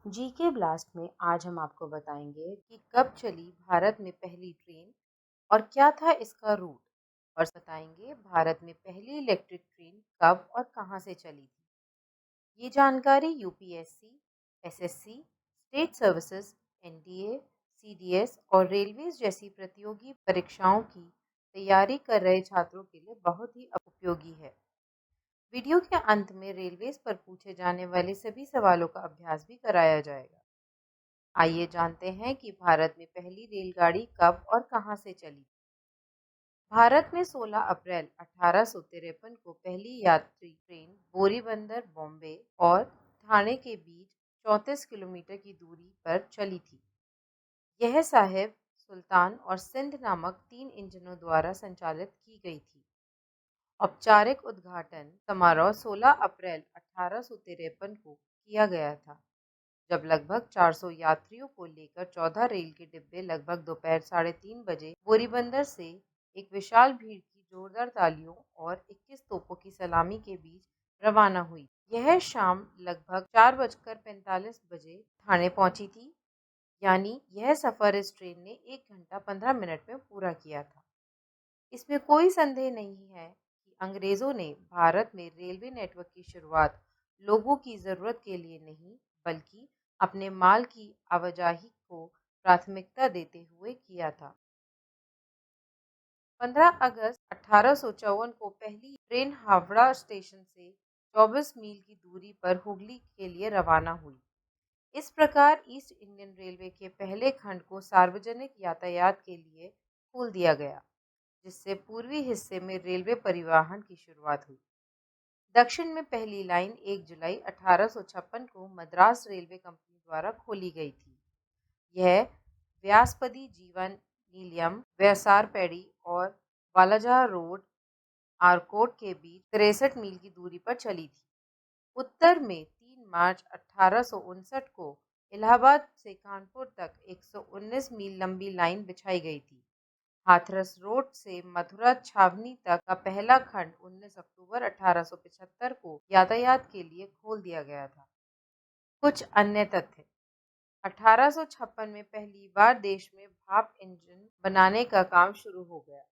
GK blast में आज हम आपको बताएंगे कि कब चली भारत में पहली ट्रेन और क्या था इसका रूट। और बताएंगे भारत में पहली इलेक्ट्रिक ट्रेन कब और कहां से चली थी। ये जानकारी UPSC, SSC, state services, NDA, CDS और रेलवेज जैसी प्रतियोगी परीक्षाओं की तैयारी कर रहे छात्रों के लिए बहुत ही उपयोगी है। वीडियो के अंत में रेलवेज पर पूछे जाने वाले सभी सवालों का अभ्यास भी कराया जाएगा। आइए जानते हैं कि भारत में पहली रेलगाड़ी कब और कहां से चली। भारत में 16 अप्रैल 1853 को पहली यात्री ट्रेन बोरीबंदर, बॉम्बे और ठाणे के बीच 34 किलोमीटर की दूरी पर चली थी। यह साहेब सुल्तान और सिंध नामक 3 इंजनों द्वारा संचालित की गई थी। औपचारिक उद्घाटन समारोह 16 अप्रैल 1853 को किया गया था, जब लगभग 400 यात्रियों को लेकर 14 रेल के डिब्बे लगभग दोपहर 3:30 बजे बोरीबंदर से एक विशाल भीड़ की जोरदार तालियों और 21 तोपों की सलामी के बीच रवाना हुई। यह शाम लगभग 4:45 बजे ठाणे पहुंची थी, यानी यह सफर इस ट्रेन ने 1 घंटा 15 मिनट में पूरा किया था। इसमें कोई संदेह नहीं है कि अंग्रेजों ने भारत में रेलवे नेटवर्क की शुरुआत लोगों की जरूरत के लिए नहीं, बल्कि अपने माल की आवाजाही को प्राथमिकता देते हुए किया था। 15 अगस्त 1854 को पहली ट्रेन हावड़ा स्टेशन से 24 मील की दूरी पर हुगली के लिए रवाना हुई। इस प्रकार ईस्ट इंडियन रेलवे के पहले खंड को सार्वजनिक यातायात के लिए खोल दिया गया, जिससे पूर्वी हिस्से में रेलवे परिवहन की शुरुआत हुई। दक्षिण में पहली लाइन 1 जुलाई 1856 को मद्रास रेलवे कंपनी द्वारा खोली गई थी। यह व्यासपदी, जीवन, नीलियम, व्यासारपेड़ी और वालाजह रोड, आरकोट के बीच 63 मील की दूरी पर चली थी। उत्तर में 3 मार्च 1859 को इलाहाबाद से कानपुर तक 119 मील लंबी लाइन बिछाई गई थी। हाथरस रोड से मथुरा छावनी तक का पहला खंड 19 अक्टूबर 1875 को यातायात के लिए खोल दिया गया था। कुछ अन्य तथ्य। 1856 में पहली बार देश में भाप इंजन बनाने का काम शुरू हो गया।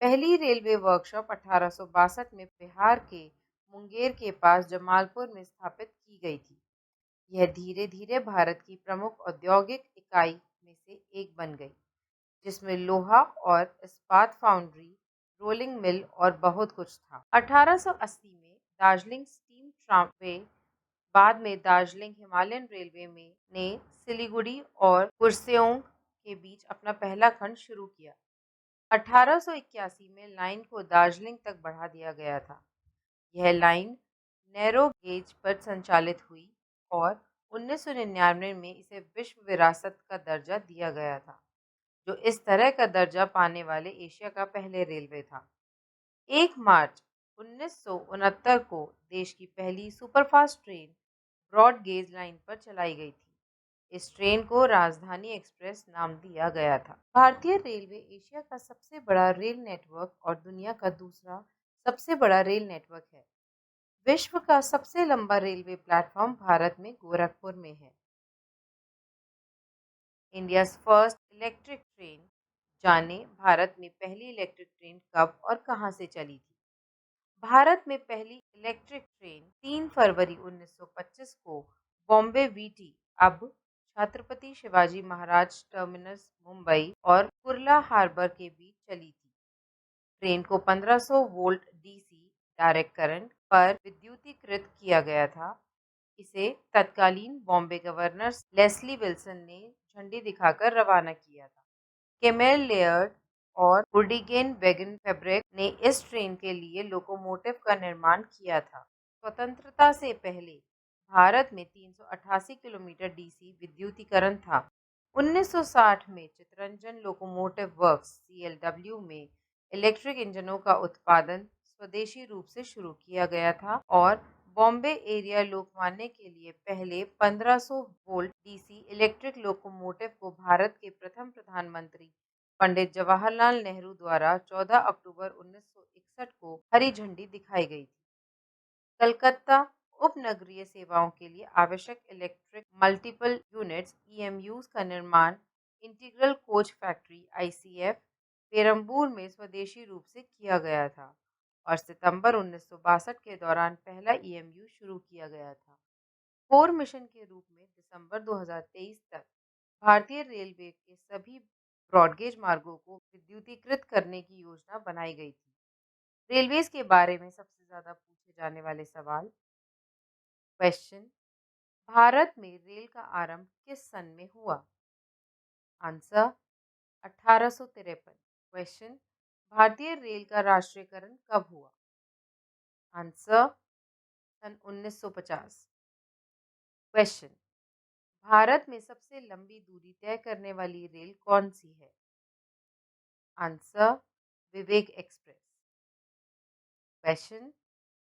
पहली रेलवे वर्कशॉप 1862 में बिहार के मुंगेर के पास जमालपुर में स्थापित की गई थी। यह धीरे धीरे भारत की प्रमुख औद्योगिक इकाई में से एक बन गई, जिसमें लोहा और इस्पात फाउंड्री, रोलिंग मिल और बहुत कुछ था। 1880 में दार्जिलिंग स्टीम ट्रामवे, बाद में दार्जिलिंग हिमालयन रेलवे में ने सिलीगुड़ी और कुर्सेओंग के बीच अपना पहला खंड शुरू किया। 1881 में लाइन को दार्जिलिंग तक बढ़ा दिया गया था। यह लाइन नैरो गेज पर संचालित हुई और 1999 में इसे विश्व विरासत का दर्जा दिया गया था, जो इस तरह का दर्जा पाने वाले एशिया का पहले रेलवे था। 1 मार्च 1969 को देश की पहली superfast train broad gauge line पर चलाई गई थी। इस ट्रेन को राजधानी एक्सप्रेस नाम दिया गया था। भारतीय रेलवे एशिया का सबसे बड़ा रेल नेटवर्क और दुनिया का दूसरा सबसे बड़ा रेल नेटवर्क है। विश्व का सबसे लंबा रेलवे प्लेटफॉर्म भारत में गोरखपुर में है। India's first electric train. जाने भारत में पहली इलेक्ट्रिक ट्रेन कब और कहां से चली थी। भारत में पहली इलेक्ट्रिक ट्रेन 3 फरवरी 1925 को बॉम्बे वीटी, अब छत्रपति शिवाजी महाराज टर्मिनस, मुंबई और कुर्ला हार्बर के बीच चली थी। ट्रेन को 1500 वोल्ट डीसी डायरेक्ट करंट पर विद्युतीकृत किया गया था। इसे तत्कालीन बॉम्बे गवर्नर लेस्ली विल्सन ने झंडी दिखाकर रवाना किया था। केमेल लेयर्ड और वुडिगेन वैगन फैब्रिक ने इस ट्रेन के लिए लोकोमोटिव का निर्माण किया था। स्वतंत्रता से पहले भारत में 388 किलोमीटर डीसी विद्युतीकरण था। 1960 में चितरंजन लोकोमोटिव वर्क्स सीएलडब्ल्यू में इलेक्ट्रिक इंजनों का उत्पादन स्वदेशी रूप से शुरू किया गया था और बॉम्बे एरिया लोकमान्य के लिए पहले 1500 वोल्ट डीसी इलेक्ट्रिक लोकोमोटिव को भारत के प्रथम प्रधानमंत्री पंडित जवाहरलाल नेहरू द्वारा 14 अक्टूबर 1961 को हरी झंडी दिखाई गई थी। कलकत्ता उपनगरीय सेवाओं के लिए आवश्यक इलेक्ट्रिक मल्टीपल यूनिट्स (ईएमयूज) का निर्माण integral coach factory (ICF) Perambur में स्वदेशी रूप से किया गया था और सितंबर 1962 के दौरान पहला ईएमयू शुरू किया गया था। कोर मिशन के रूप में दिसंबर 2023 तक भारतीय रेलवे के सभी ब्रॉडगेज मार्गों को विद्युतीकृत करने की योजना बनाई गई थी। रेलवेज के बारे में सबसे ज्यादा पूछे जाने वाले सवाल। क्वेश्चन: भारत में रेल का आरंभ किस सन में हुआ? आंसर: 1853। क्वेश्चन: भारतीय रेल का राष्ट्रीयकरण कब हुआ? आंसर: सन 1950। क्वेश्चन: भारत में सबसे लंबी दूरी तय करने वाली रेल कौन सी है? आंसर: विवेक एक्सप्रेस। क्वेश्चन: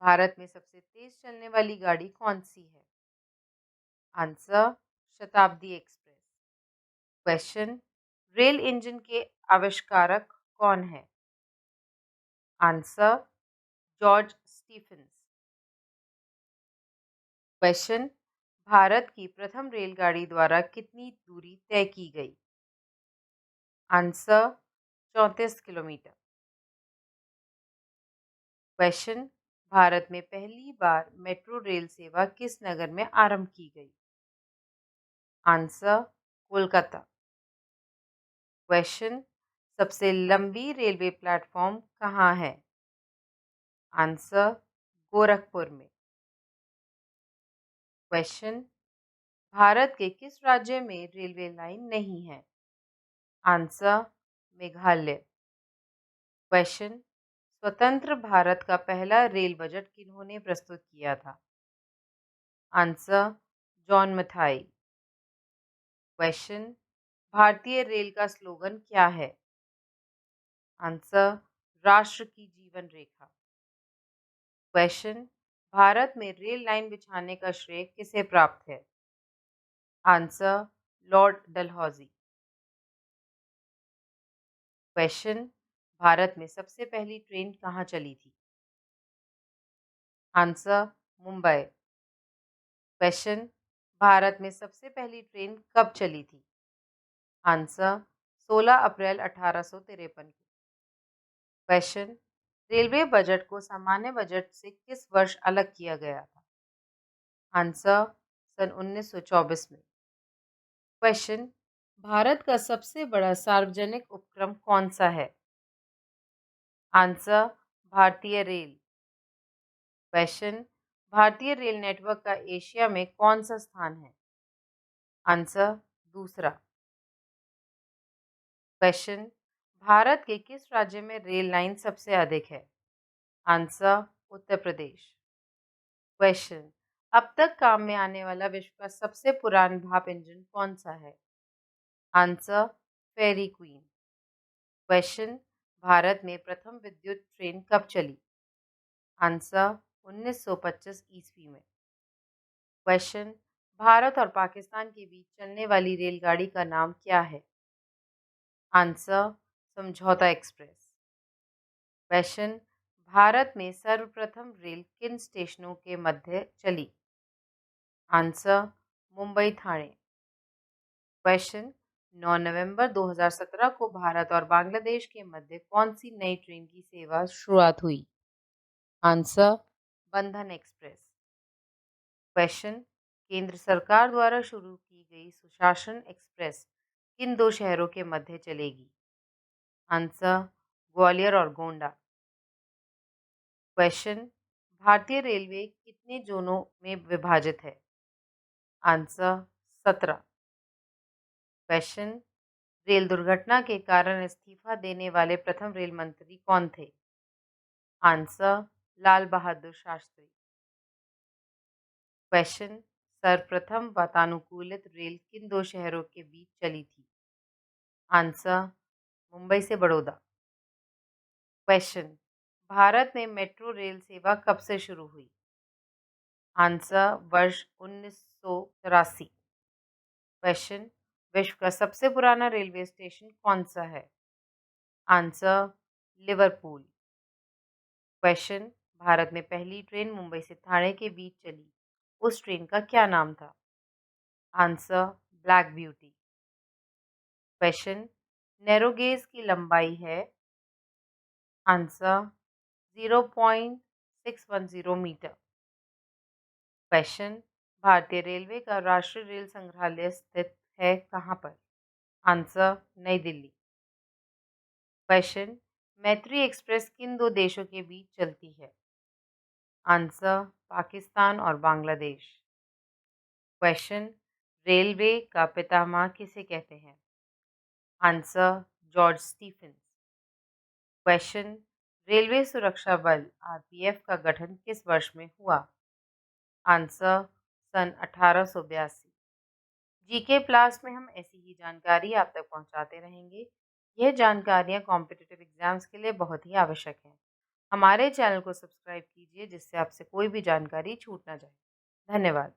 भारत में सबसे तेज चलने वाली गाड़ी कौन सी है? आंसर: शताब्दी एक्सप्रेस। क्वेश्चन: रेल इंजन के आविष्कारक कौन है? Answer: George Stephens. Question: Bharat की प्रथम रेलगाड़ी द्वारा कितनी दूरी तय की गई? Answer: 34 kilometre. क्वेश्चन: भारत में पहली बार मेट्रो रेल सेवा किस नगर में आरंभ की गई? आंसर: कोलकाता। क्वेश्चन: सबसे लंबी रेलवे प्लेटफॉर्म कहाँ है? आंसर: गोरखपुर में। क्वेश्चन: भारत के किस राज्य में रेलवे लाइन नहीं है? आंसर: मेघालय। क्वेश्चन: स्वतंत्र भारत का पहला रेल बजट किन्होंने प्रस्तुत किया था? Answer: John Mathai. क्वेश्चन: भारतीय रेल का स्लोगन क्या है? आंसर: राष्ट्र की जीवन रेखा। क्वेश्चन: भारत में रेल लाइन बिछाने का श्रेय किसे प्राप्त है? Answer: Lord Dalhousie. Question: Bharat में सबसे पहली ट्रेन कहाँ चली थी? आंसर: मुंबई। क्वेश्चन: भारत में सबसे पहली ट्रेन कब चली थी? आंसर: 16 अप्रैल 1853 को। क्वेश्चन: रेलवे बजट को सामान्य बजट से किस वर्ष अलग किया गया था? आंसर: सन 1924 में। क्वेश्चन: भारत का सबसे बड़ा सार्वजनिक उपक्रम कौन सा है? आंसर: भारतीय रेल। क्वेश्चन: भारतीय रेल नेटवर्क का एशिया में कौन सा स्थान है? आंसर: दूसरा। क्वेश्चन: भारत के किस राज्य में रेल लाइन सबसे अधिक है? आंसर: उत्तर प्रदेश। क्वेश्चन: अब तक काम में आने वाला विश्व का सबसे पुराना भाप इंजन कौन सा है? आंसर: फेरी क्वीन। क्वेश्चन: भारत में प्रथम विद्युत ट्रेन कब चली? आंसर: 1925 ईस्वी में। क्वेश्चन: भारत और पाकिस्तान के बीच चलने वाली रेलगाड़ी का नाम क्या है? आंसर: समझौता एक्सप्रेस। क्वेश्चन: भारत में सर्वप्रथम रेल किन स्टेशनों के मध्य चली? आंसर: मुंबई ठाणे। क्वेश्चन: 9 नवंबर 2017 को भारत और बांग्लादेश के मध्य कौन सी नई ट्रेन की सेवा शुरुआत हुई? आंसर: बंधन एक्सप्रेस। क्वेश्चन: केंद्र सरकार द्वारा शुरू की गई सुशासन एक्सप्रेस किन दो शहरों के मध्य चलेगी? आंसर: ग्वालियर और गोंडा। क्वेश्चन: भारतीय रेलवे कितने जोनों में विभाजित है? आंसर: 17। क्वेश्चन: रेल दुर्घटना के कारण इस्तीफा देने वाले प्रथम रेल मंत्री कौन थे? आंसर: लाल बहादुर शास्त्री। क्वेश्चन: सर्वप्रथम वातानुकूलित रेल किन दो शहरों के बीच चली थी? आंसर: मुंबई से बड़ौदा। क्वेश्चन: भारत में मेट्रो रेल सेवा कब से शुरू हुई? आंसर: वर्ष 1984। क्वेश्चन: विश्व का सबसे पुराना रेलवे स्टेशन कौन सा है? Answer: Liverpool. क्वेश्चन: भारत में पहली ट्रेन मुंबई से ठाणे के बीच चली उस ट्रेन का क्या नाम था? Answer Black Beauty. Question, narrow gauge की लंबाई है? Answer 0.610 metre. क्वेश्चन, भारतीय रेलवे का राष्ट्रीय रेल संग्रहालय स्थित है कहाँ पर? आंसर नई दिल्ली। क्वेश्चन, मैत्री एक्सप्रेस किन दो देशों के बीच चलती है? आंसर पाकिस्तान और बांग्लादेश। क्वेश्चन, रेलवे का पितामह किसे कहते हैं? Answer George Stephens. Question, railway सुरक्षा बल आरपीएफ का गठन किस वर्ष में हुआ? आंसर सन 1882। जीके प्लस में हम ऐसी ही जानकारी आप तक पहुंचाते रहेंगे। यह जानकारियां कॉम्पिटिटिव एग्जाम्स के लिए बहुत ही आवश्यक हैं। हमारे चैनल को सब्सक्राइब कीजिए जिससे आपसे कोई भी जानकारी छूट ना जाए। धन्यवाद।